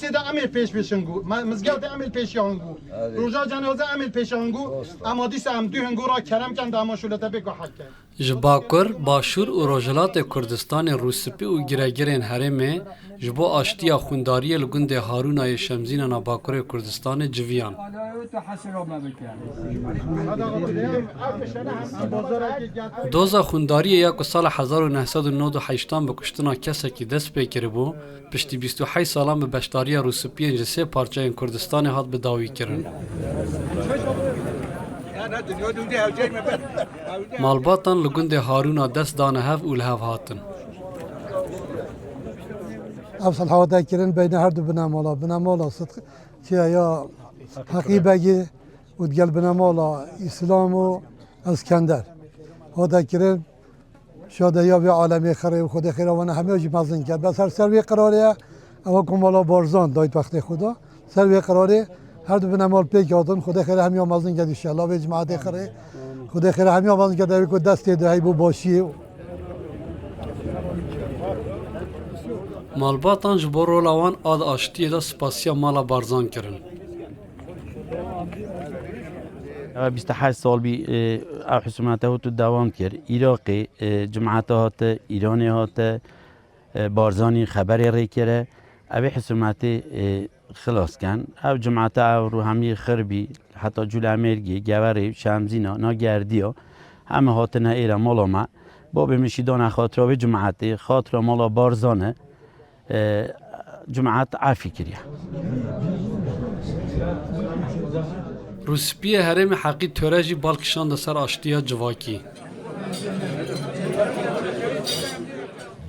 کلیسه دا امیر پیشنگو مزگل دا امیر پیشیانگو روزا جنازه امیر پیشانگو اما دیس هم دو هنگو را کرم کن داماشولتا بگو حق کن جباکر باشور و روجلات کردستان روسپی و گرگرین هرمه جبو آشتیا خونداری لگند هارونای شمزین نباکر کردستان جویان دوزا خونداری یک سال 1998 به کشتنا کسی که دست پیکر بو پشتی 28 سالان به بشتاری روسپی جسه پارچه کردستان هات به داوی کرن مالباتان لگند هارونا دست دانه هف و لحف هاتن افصل حواتا کرن بین هر دو بنامالا صدق چه یا حقیبگی و دگل بنامالا اسلام و اسکندر حواتا کرن شاده یا به عالمی خیره و خود خیره وانه همه جی مزن کرد بس هر سروی قراریه اما کمالا بارزان داید وقت خدا سروی قراری هر دو بنامال پیک آدن خود خیره همه مزن کرد انشالله به جماعت خیره خود خیره همه مزن کرد که دست دهی بو باشی مالباتان جبو رولوان آد آشتی دا سپاسیا مالا بارزان کرن 28 سال بی او حسومته هاتو دوام کرد عراقی جماعت هات ایرانی هات بارزانی خبری ری کرده او حسومته خلاص کن او جماعت او رو همی خربی حتی جول امرگی گوری شمزینا ناگردیا همه هات نه ایره مالا ما با بمشیدان خاطره به جماعت خاطره مالا بارزانه جماعت عافی کریه روسپی هرم حقی تورجی بالکشان ده سر آشتیا جواکی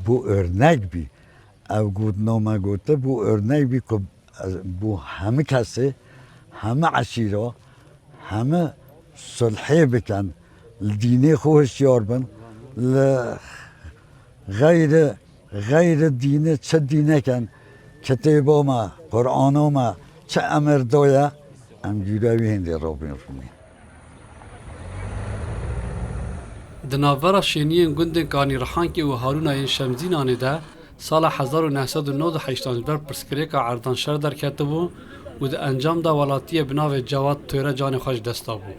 bu örnek bir ev gutname gote bu örnek bir ki bu hemi kesi hemi aşira hemi sulhi biken dini hoşyar bin gayri dini çe dineken kitabıma Kur'an'ıma çe emir doya em gürevi hindi Rabbim Rumi دناورا شینین گندن کانی رحانکی و هارونای شمزینانی ده سال 1998 پرسکریک عردان شر در کتبو و ده انجام ده ولاتی بناو جواد توره جان خوش دستا بو